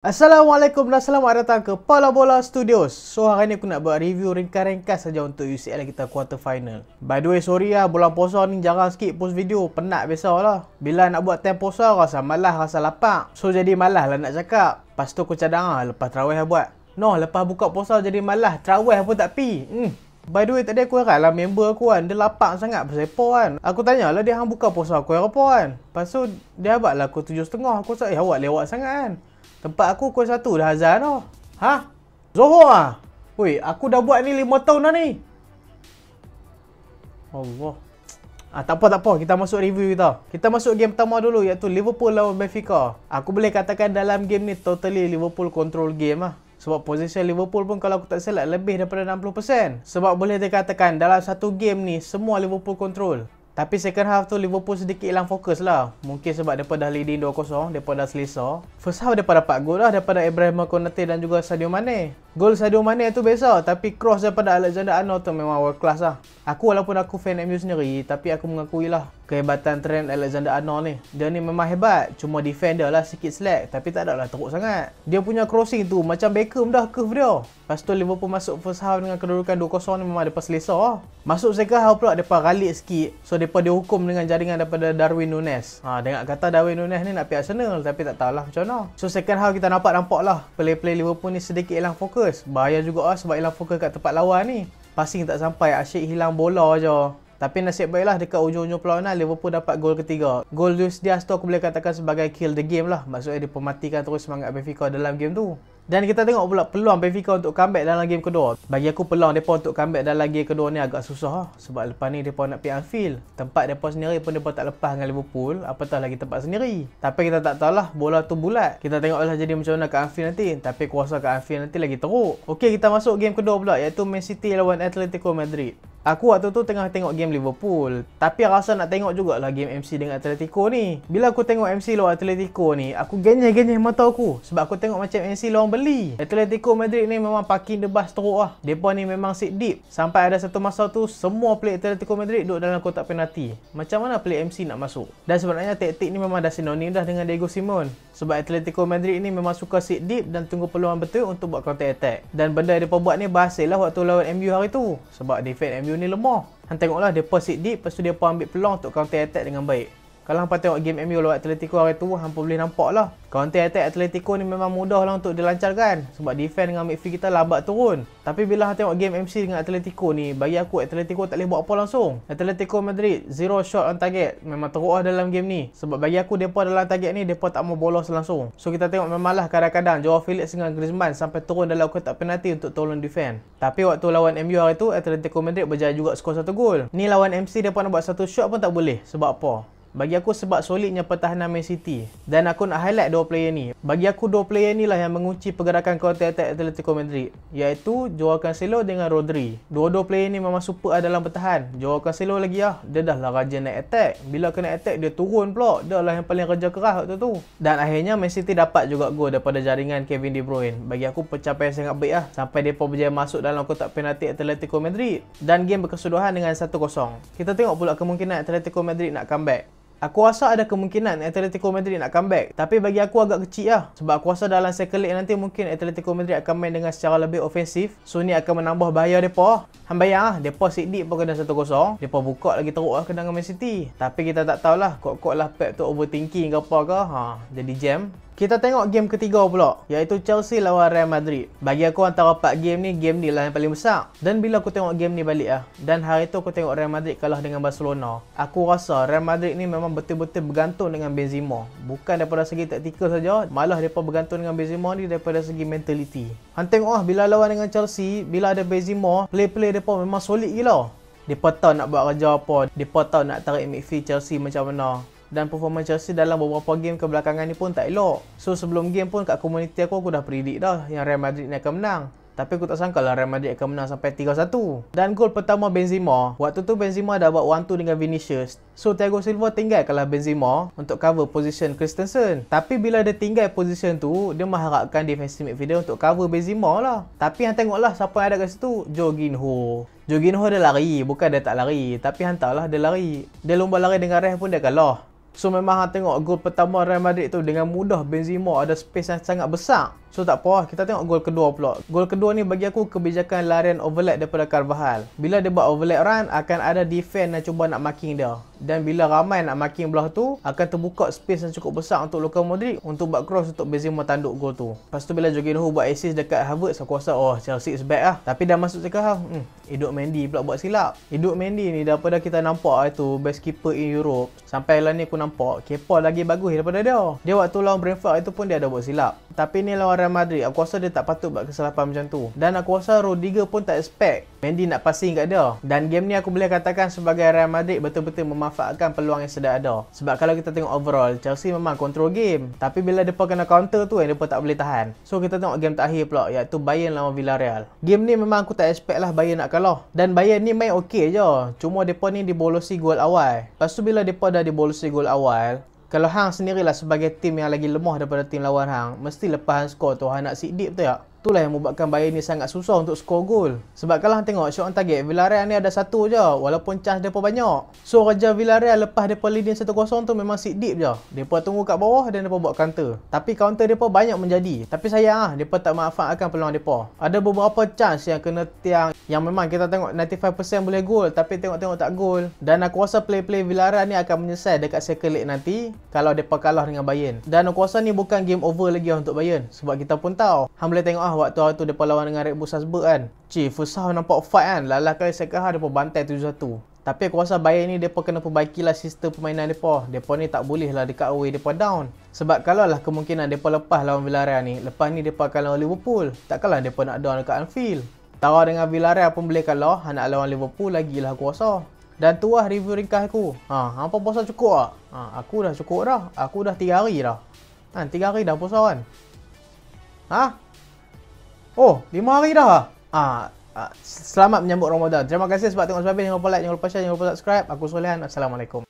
Assalamualaikum dan selamat datang ke Pala Bola Studios. So hari ni aku nak buat review ringkas-ringkas saja untuk UCL kita quarter final. By the way, sorry lah, bulan puasa ni jarang sikit post video. Penat biasalah. Bila nak buat time puasa rasa malas, rasa lapar. So jadi malas lah nak cakap. Lepas tu aku cadang lah, lepas tarawih lah buat. No, lepas buka puasa jadi malas, tarawih pun tak pi. By the way, tadi aku harap lah member aku kan, dia lapar sangat pasal apa kan. Aku tanyalah dia hang buka puasa aku apa kan. Lepas tu dia abad lah aku 7.30. Aku rasa awak lewat sangat kan. Tempat aku pukul 1 dah azan dah. Ha? Zohor ah? Weh, aku dah buat ni 5 tahun dah ni. Allah. Tak apa. Kita masuk review kita. Kita masuk game pertama dulu, iaitu Liverpool lawan Benfica. Aku boleh katakan dalam game ni totally Liverpool control game lah. Sebab position Liverpool pun kalau aku tak silap lebih daripada 60%. Sebab boleh dikatakan dalam satu game ni semua Liverpool control. Tapi second half tu Liverpool sedikit hilang fokus lah. Mungkin sebab mereka dah leading 2-0, mereka dah selesa. First half mereka dapat gol lah daripada Ibrahima Konate dan juga Sadio Mane. Gol Sadio Mane tu biasa, tapi cross daripada Alexander-Arnold tu memang world class lah. Aku walaupun aku fan MU sendiri, tapi aku mengakui lah kehebatan Trent Alexander-Arnold ni. Dia ni memang hebat, cuma defender lah sikit slack, tapi tak ada lah teruk sangat. Dia punya crossing tu macam Beckham dah curve dia. Lepas tu Liverpool masuk first half dengan kedudukan 2-0 ni memang mereka selesa lah. Masuk second half pula mereka ralik sikit. So mereka dihukum dengan jaringan daripada Darwin Núñez. Dengar kata Darwin Núñez ni nak pergi Arsenal, tapi tak tahulah macam mana. So second half kita nampak lah play Liverpool ni sedikit hilang fokus. Bahaya juga lah sebab hilang fokus kat tempat lawan ni. Passing tak sampai, asyik hilang bola je. Tapi nasib baiklah dekat ujung-ujung perlawanan Liverpool dapat gol ketiga. Gol Luis Diaz tu aku boleh katakan sebagai kill the game lah. Maksudnya dia mematikan terus semangat Benfica dalam game tu. Dan kita tengok pula peluang Benfica untuk comeback dalam game kedua. Bagi aku peluang mereka untuk comeback dalam game kedua ni agak susah lah. Sebab lepas ni mereka nak pergi Anfield. Tempat mereka sendiri pun mereka tak lepas dengan Liverpool. Apatah lagi tempat sendiri. Tapi kita tak tahulah bola tu bulat. Kita tengoklah jadi macam mana kat Anfield nanti. Tapi kuasa kat Anfield nanti lagi teruk. Okey, kita masuk game kedua pula, iaitu Man City lawan Atletico Madrid. Aku waktu tu tengah tengok game Liverpool. Tapi rasa nak tengok jugalah game MC dengan Atletico ni. Bila aku tengok MC lawan Atletico ni, aku genyeh-genyeh mata aku. Sebab aku tengok macam MC lawan beli. Atletico Madrid ni memang parking the bus teruk lah. Mereka ni memang sit deep. Sampai ada satu masa tu, semua play Atletico Madrid duduk dalam kotak penalti. Macam mana play MC nak masuk? Dan sebenarnya taktik ni memang dah sinonim dah dengan Diego Simon. Sebab Atletico Madrid ni memang suka sit deep dan tunggu peluang betul untuk buat counter attack. Dan benda yang mereka buat ni berhasil lah waktu lawan MU hari tu. Sebab defense MU ni lemah. Han tengoklah dia sit deep, lepas tu dia ambil peluang untuk counter attack dengan baik. Kalau hampa tengok game MU lawan Atletico hari tu, hampa boleh nampak lah counter attack Atletico ni memang mudah lah untuk dilancarkan. Sebab defense dengan midfield kita lambat turun. Tapi bila hampa tengok game MC dengan Atletico ni, bagi aku Atletico tak boleh buat apa langsung. Atletico Madrid 0 shot on target. Memang teruk lah dalam game ni. Sebab bagi aku mereka dalam target ni, mereka tak mau bolos langsung. So kita tengok memang lah kadang-kadang Joao Felix dengan Griezmann sampai turun dalam kotak penalti untuk tolong defense. Tapi waktu lawan MU hari tu, Atletico Madrid berjaya juga skor 1 gol. Ni lawan MC mereka nak buat 1 shot pun tak boleh. Sebab apa? Bagi aku sebab solidnya pertahanan Man City. Dan aku nak highlight dua player ni. Bagi aku dua player ni lah yang mengunci pergerakan counter attack Atletico Madrid, iaitu Joao Cancelo dengan Rodri. Dua-dua player ni memang super dalam bertahan. Joao Cancelo lagi lah, dia dah lah rajin naik attack. Bila kena attack dia turun pula. Dia lah yang paling kerja keras waktu tu. Dan akhirnya Man City dapat juga gol daripada jaringan Kevin De Bruyne. Bagi aku pencapaian sangat baik lah. Sampai mereka berjaya masuk dalam kotak penalti Atletico Madrid. Dan game berkesudahan dengan 1-0. Kita tengok pula kemungkinan Atletico Madrid nak comeback. Aku rasa ada kemungkinan Atletico Madrid nak comeback. Tapi bagi aku agak kecil lah. Sebab aku rasa dalam second leg nanti mungkin Atletico Madrid akan main dengan secara lebih ofensif. So ni akan menambah bahaya mereka. Han bayang lah, mereka sit deep pun kena 1-0. Mereka buka lagi teruk lah kena dengan Man City. Tapi kita tak tahulah, kot-kot lah Pep tu overthinking ke apa ke. Jadi jam. Kita tengok game ketiga pula, iaitu Chelsea lawan Real Madrid. Bagi aku antara 4 game ni lah yang paling besar. Dan bila aku tengok game ni balik dan hari tu aku tengok Real Madrid kalah dengan Barcelona, aku rasa Real Madrid ni memang betul-betul bergantung dengan Benzema. Bukan daripada segi taktikal saja, malah mereka bergantung dengan Benzema ni daripada segi mentality. Han tengok bila lawan dengan Chelsea, bila ada Benzema, play mereka memang solid gila. Mereka tahu nak buat kerja apa, mereka tahu nak tarik midfield Chelsea macam mana. Dan performance Chelsea dalam beberapa game kebelakangan ni pun tak elok. So sebelum game pun kat komuniti aku dah predict dah yang Real Madrid ni akan menang. Tapi aku tak sangka lah Real Madrid akan menang sampai 3-1. Dan gol pertama Benzema, waktu tu Benzema dah buat 1-2 dengan Vinicius. So Thiago Silva tinggal kalah Benzema untuk cover position Christensen. Tapi bila dia tinggal position tu, dia mengharapkan defensive midfielder untuk cover Benzema lah. Tapi han tengoklah siapa yang ada kat situ, Jorginho. Jorginho dia lari, bukan dia tak lari. Tapi han tahulah dia lari. Dia lomba lari dengan ref pun dia kalah. So memang hang tengok gol pertama Real Madrid tu dengan mudah Benzema ada space yang sangat besar. So tak apa lah, kita tengok gol kedua pula. Gol kedua ni bagi aku kebijakan larian overlap daripada Carvajal. Bila dia buat overlap run, akan ada defense yang cuba nak marking dia. Dan bila ramai nak marking belah tu, akan terbuka space yang cukup besar untuk Luka Modric untuk buat cross untuk Benzema tanduk gol tu. Lepas tu bila Jorginho buat assist dekat Havertz, aku rasa oh Chelsea is back lah. Tapi dah masuk cakap hidup Mendy pula buat silap. Hidup Mendy ni daripada kita nampak itu best keeper in Europe, sampai lah ni aku nampak Kepa lagi bagus daripada dia. Dia waktu lawan Brentford itu pun dia ada buat silap. Tapi ni lawan Real Madrid, aku rasa dia tak patut buat kesalahan macam tu. Dan aku rasa Rodrigo pun tak expect Mendy nak passing kat dia. Dan game ni aku boleh katakan sebagai Real Madrid betul-betul memanfaatkan peluang yang sudah ada. Sebab kalau kita tengok overall, Chelsea memang control game. Tapi bila mereka kena counter tu, mereka tak boleh tahan. So kita tengok game terakhir pula, iaitu Bayern lawan Villarreal. Game ni memang aku tak expect lah Bayern nak kalah. Dan Bayern ni main okey je. Cuma mereka ni dibolosi gol awal. Lepas tu bila mereka dah dibolosi gol awal, kalau hang sendirilah sebagai tim yang lagi lemah daripada tim lawan hang, mesti lepas hang skor tu hang nak sit deep tu ya. Itulah yang membuatkan Bayern ni sangat susah untuk skor gol. Sebab kalau hang tengok shot on target, Villarreal ni ada satu je walaupun chance depa banyak. So kerja Villarreal lepas depa leading 1-0 tu memang sit deep je. Depa tunggu kat bawah dan depa buat counter. Tapi counter depa banyak menjadi. Tapi sayang ah depa tak manfaatkan peluang depa. Ada beberapa chance yang kena tiang yang memang kita tengok 95% boleh gol tapi tengok-tengok tak gol. Dan aku rasa play-play Villarreal ni akan menyesal dekat second leg nanti kalau depa kalah dengan Bayern. Dan aku rasa ni bukan game over lagi untuk Bayern. Sebab kita pun tahu, hang boleh tengok waktu hari tu depa lawan dengan Red Bull Salzburg kan. First half nampak fight kan. Lalah kali second half depa bantai 7-1. Tapi aku rasa Bayern ni depa kena perbaikilah sistem permainan depa. Depa ni tak boleh lah dekat away depa down. Sebab kalau lah kemungkinan depa lepas lawan Villarreal ni, lepas ni depa akan lawan Liverpool. Takkanlah depa nak down dekat Anfield. Tawa dengan Villarreal pun boleh kalah, nak lawan Liverpool lagilah aku rasa. Dan tu lah review ringkas aku. Hampa puasa cukup tak? Aku dah cukup dah. Aku dah 3 hari dah. 3 hari dah puasa kan? Oh, 5 hari dah. Selamat menyambut Ramadan. Terima kasih sebab tengok sampai. Jangan lupa like, jangan lupa share, jangan lupa subscribe. Aku Solehan. Assalamualaikum.